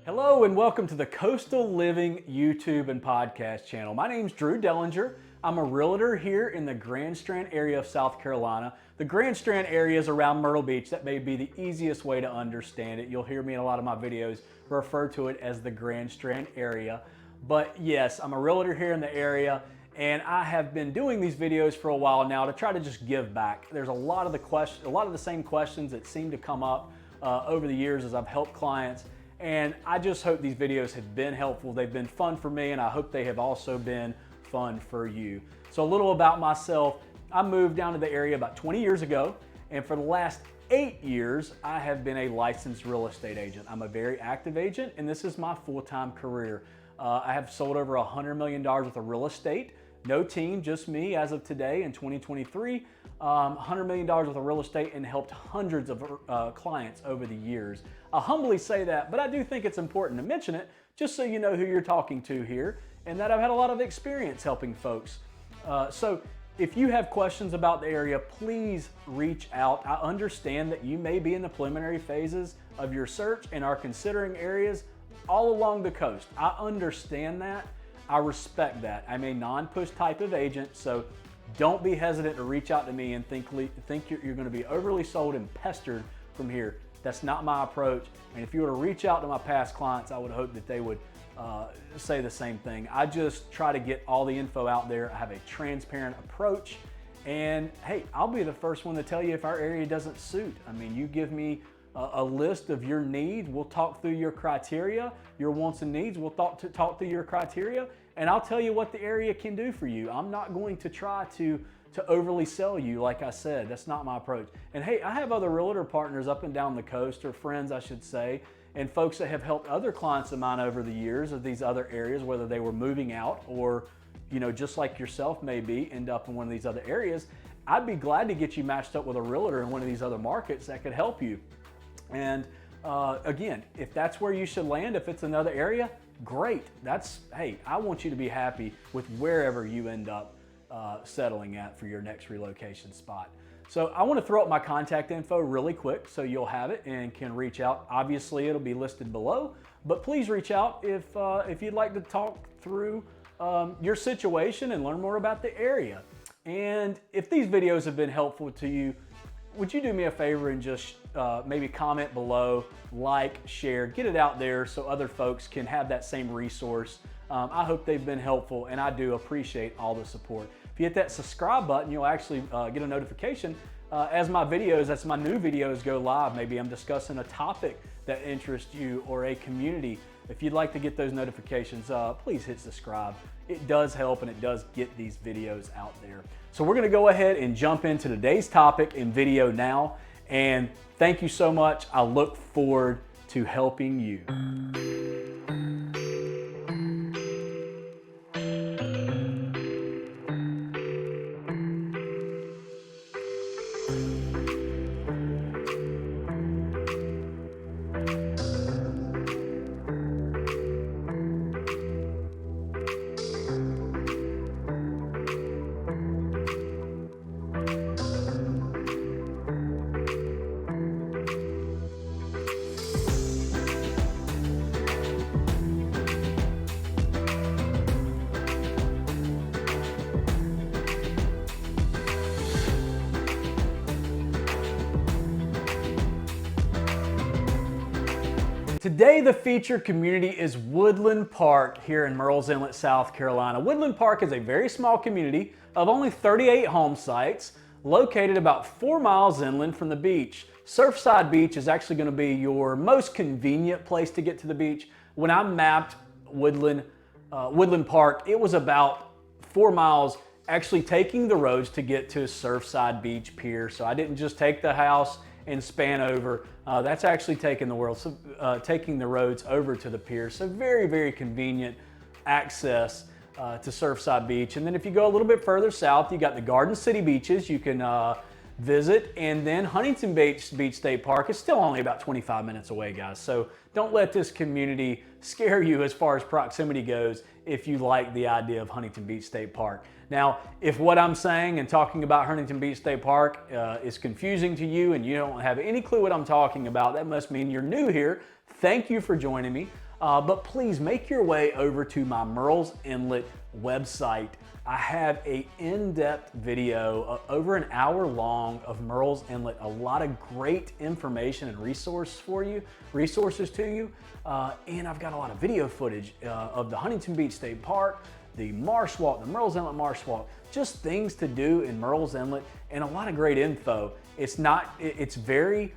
Hello and welcome to the Coastal Living YouTube and podcast channel. My name's Drew Dellinger. I'm a realtor here in the Grand Strand area of South Carolina. The Grand Strand area is around Myrtle Beach. That may be the easiest way to understand it. You'll hear me in a lot of my videos refer to it as the Grand Strand area. But yes, I'm a realtor here in the area, and I have been doing these videos for a while now to try to just give back. There's a lot of the same questions that seem to come up over the years as I've helped clients. And I just hope these videos have been helpful. They've been fun for me, and I hope they have also been fun for you. So a little about myself. I moved down to the area about 20 years ago, and for the last 8 years, I have been a licensed real estate agent. I'm a very active agent, and this is my full-time career. I have sold over $100 million worth of real estate. No team, just me as of today in 2023. $100 million worth of real estate and helped hundreds of clients over the years. I humbly say that, but I do think it's important to mention it just so you know who you're talking to here and that I've had a lot of experience helping folks. So if you have questions about the area, please reach out. I understand that you may be in the preliminary phases of your search and are considering areas all along the coast. I understand that. I respect that. I'm a non-push type of agent, so don't be hesitant to reach out to me and think you're going to be overly sold and pestered from here. That's not my approach. And if you were to reach out to my past clients, I would hope that they would say the same thing. I just try to get all the info out there. I have a transparent approach. And hey, I'll be the first one to tell you if our area doesn't suit. I mean, you give me a list of your needs. We'll talk through your criteria, your wants and needs. We'll talk through your criteria, and I'll tell you what the area can do for you. I'm not going to try to overly sell you, like I said. That's not my approach. And hey, I have other realtor partners up and down the coast, or friends, I should say, and folks that have helped other clients of mine over the years of these other areas, whether they were moving out or, you know, just like yourself maybe end up in one of these other areas. I'd be glad to get you matched up with a realtor in one of these other markets that could help you. And again, if that's where you should land, if it's another area, great. Hey, I want you to be happy with wherever you end up settling at for your next relocation spot. So I want to throw up my contact info really quick so you'll have it and can reach out. Obviously, it'll be listed below, but please reach out if you'd like to talk through your situation and learn more about the area. And if these videos have been helpful to you, would you do me a favor and just maybe comment below, like, share, get it out there so other folks can have that same resource. I hope they've been helpful, and I do appreciate all the support. If you hit that subscribe button, you'll actually get a notification as my new videos go live. Maybe I'm discussing a topic that interests you or a community. If you'd like to get those notifications, please hit subscribe. It does help, and it does get these videos out there. So we're gonna go ahead and jump into today's topic and video now. And thank you so much. I look forward to helping you. Today, the featured community is Woodland Park here in Murrells Inlet, South Carolina. Woodland Park is a very small community of only 38 home sites located about 4 miles inland from the beach. Surfside Beach is actually going to be your most convenient place to get to the beach. When I mapped Woodland Park, it was about 4 miles actually taking the roads to get to Surfside Beach Pier. So I didn't just take the house and span over. That's actually taking the roads over to the pier. So very, very convenient access to Surfside Beach. And then if you go a little bit further south, you got the Garden City beaches you can visit, and then Huntington Beach State Park is still only about 25 minutes away, guys. So don't let this community scare you as far as proximity goes if you like the idea of Huntington Beach State Park. Now, if what I'm saying and talking about Huntington Beach State Park is confusing to you and you don't have any clue what I'm talking about, that must mean you're new here. Thank you for joining me. But please make your way over to my Murrells Inlet website. I have a in-depth video, over an hour long, of Murrells Inlet. A lot of great information and resources to you. And I've got a lot of video footage of the Huntington Beach State Park, the Marsh Walk, the Murrells Inlet Marsh Walk, just things to do in Murrells Inlet, and a lot of great info. It's very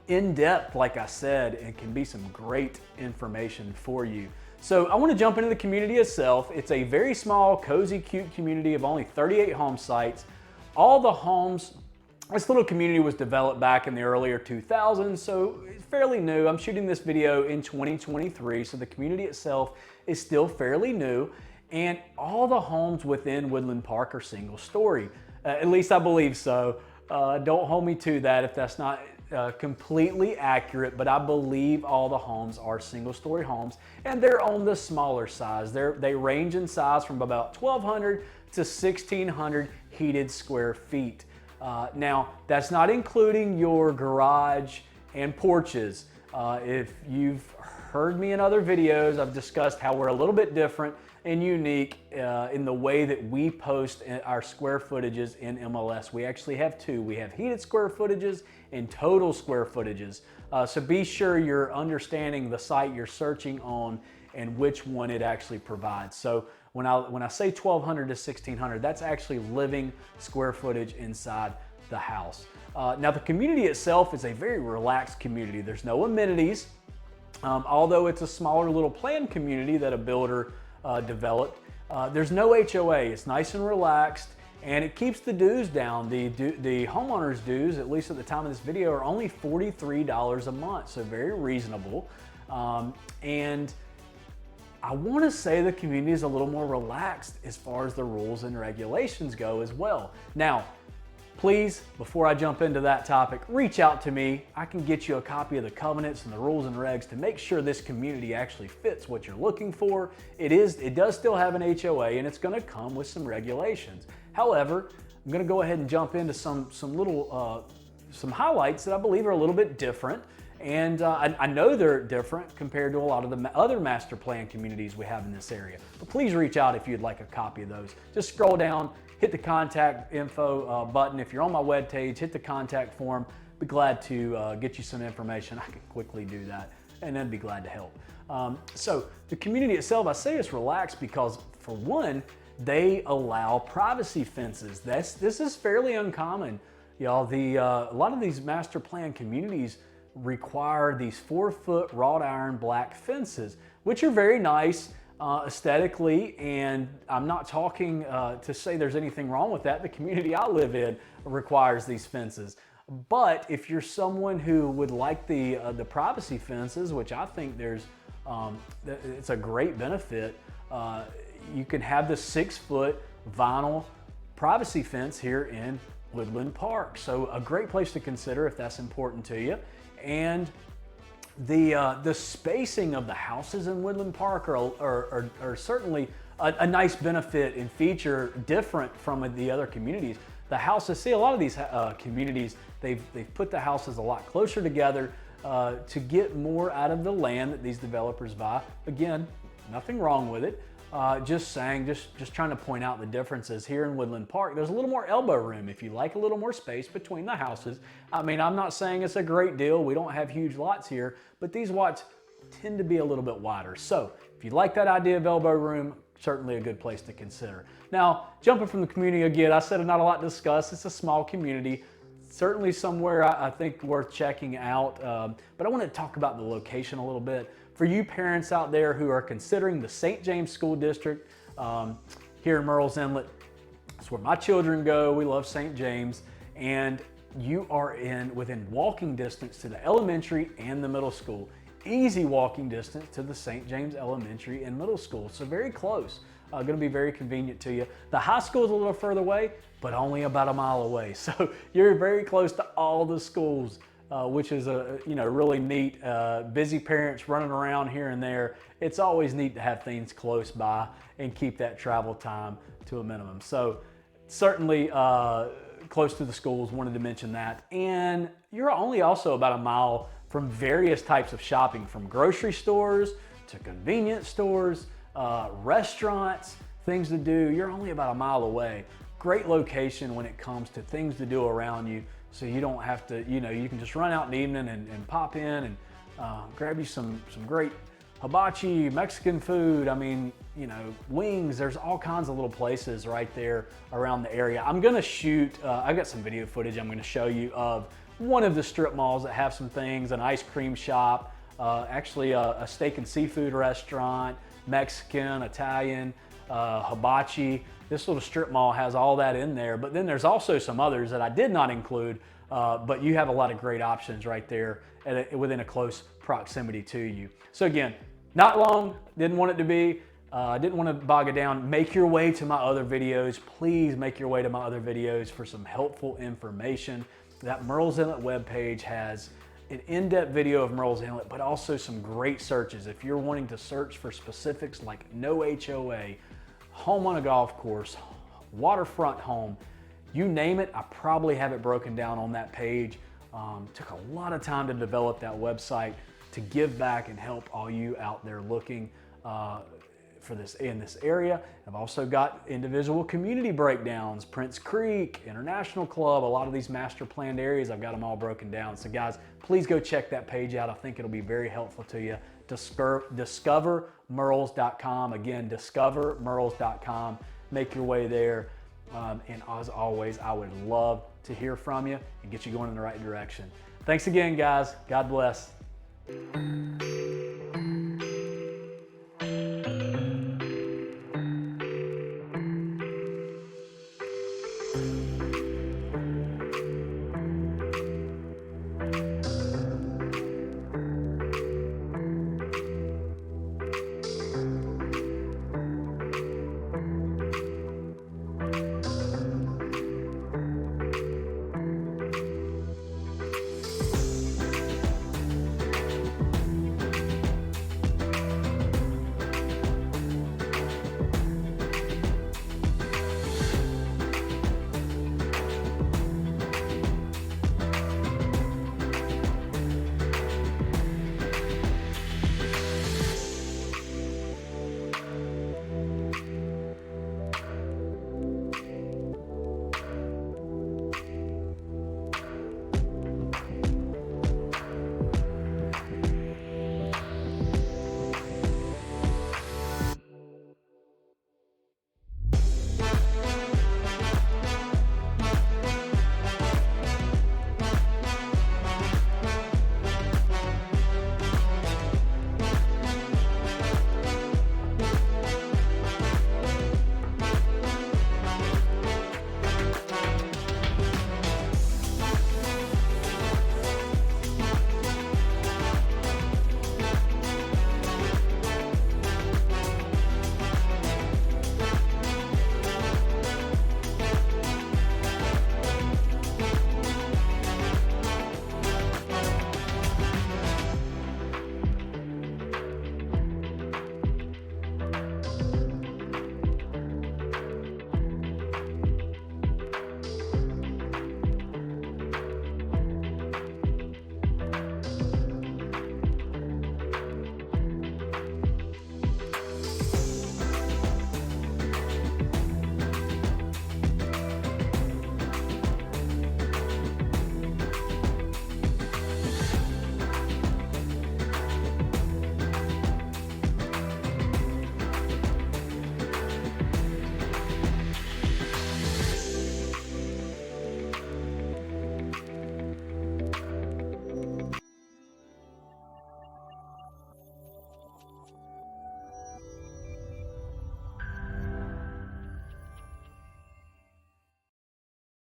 in-depth, like I said, and can be some great information for you. So I want to jump into the community itself. It's a very small, cozy, cute community of only 38 home sites. All the homes, this little community was developed back in the earlier 2000s, so it's fairly new. I'm shooting this video in 2023, so the community itself is still fairly new. And all the homes within Woodland Park are single story. At least I believe so. Don't hold me to that if that's not completely accurate, but I believe all the homes are single story homes, and they're on the smaller size. They range in size from about 1,200 to 1,600 heated square feet. Now, that's not including your garage and porches. If you've heard me in other videos, I've discussed how we're a little bit different and unique in the way that we post our square footages in MLS. We actually have two. We have heated square footages and total square footages. So be sure you're understanding the site you're searching on and which one it actually provides. So when I say 1,200 to 1,600, that's actually living square footage inside the house. Now the community itself is a very relaxed community. There's no amenities. Although it's a smaller little planned community that a builder developed, there's no HOA. It's nice and relaxed, and it keeps the dues down. The homeowner's dues, at least at the time of this video, are only $43 a month, so very reasonable. And I want to say the community is a little more relaxed as far as the rules and regulations go as well. Now, please, before I jump into that topic, reach out to me. I can get you a copy of the covenants and the rules and regs to make sure this community actually fits what you're looking for. It does still have an HOA, and it's going to come with some regulations. However, I'm going to go ahead and jump into some highlights that I believe are a little bit different. And I know they're different compared to a lot of the other master plan communities we have in this area. But please reach out if you'd like a copy of those. Just scroll down, hit the contact info button. If you're on my web page, hit the contact form. Be glad to get you some information. I can quickly do that, and then be glad to help. So the community itself, I say it's relaxed because, for one, they allow privacy fences. This is fairly uncommon, y'all. A lot of these master plan communities require these 4-foot wrought iron black fences, which are very nice aesthetically, and I'm not talking to say there's anything wrong with that. The community I live in requires these fences. But if you're someone who would like the privacy fences, which I think it's a great benefit, you can have the 6-foot vinyl privacy fence here in Woodland Park. So a great place to consider if that's important to you. And the spacing of the houses in Woodland Park are certainly a nice benefit and feature different from the other communities. The houses, see, a lot of these communities, they've put the houses a lot closer together to get more out of the land that these developers buy. Again, nothing wrong with it. Just trying to point out the differences. Here in Woodland Park, there's a little more elbow room if you like a little more space between the houses. I mean, I'm not saying it's a great deal. We don't have huge lots here, but these lots tend to be a little bit wider. So if you like that idea of elbow room, certainly a good place to consider. Now, jumping from the community again, I said not a lot to discuss. It's a small community. Certainly somewhere I think worth checking out. But I want to talk about the location a little bit. For you parents out there who are considering the St. James School District here in Murrells Inlet, that's where my children go. We love St. James, and you are within walking distance to the elementary and the middle school. Easy walking distance to the St. James Elementary and Middle School, so very close. Going to be very convenient to you. The high school is a little further away, but only about a mile away. So you're very close to all the schools, which is a really neat. Busy parents running around here and there. It's always neat to have things close by and keep that travel time to a minimum. So certainly close to the schools, wanted to mention that. And you're only also about a mile from various types of shopping, from grocery stores to convenience stores, restaurants, things to do. You're only about a mile away. Great location when it comes to things to do around you, so you don't have to, you know, you can just run out in the evening and pop in and grab you some great hibachi, Mexican food. I mean, you know, wings. There's all kinds of little places right there around the area. I'm gonna shoot, I've got some video footage I'm gonna show you of one of the strip malls that have some things, an ice cream shop, actually a steak and seafood restaurant, Mexican, Italian, hibachi. This little strip mall has all that in there, but then there's also some others that I did not include, but you have a lot of great options right there within a close proximity to you. So again, not long, didn't want it to be, didn't want to bog it down. Make your way to my other videos. Please make your way to my other videos for some helpful information. That Murrells Inlet webpage has an in-depth video of Murrells Inlet, but also some great searches. If you're wanting to search for specifics like no HOA, home on a golf course, waterfront home, you name it, I probably have it broken down on that page. Took a lot of time to develop that website to give back and help all you out there looking for this in this area. I've also got individual community breakdowns, Prince Creek, International Club, a lot of these master planned areas, I've got them all broken down. So guys, please go check that page out. I think it'll be very helpful to you. DiscoverMurrells.com. Again, DiscoverMurrells.com. Make your way there. And as always, I would love to hear from you and get you going in the right direction. Thanks again, guys. God bless.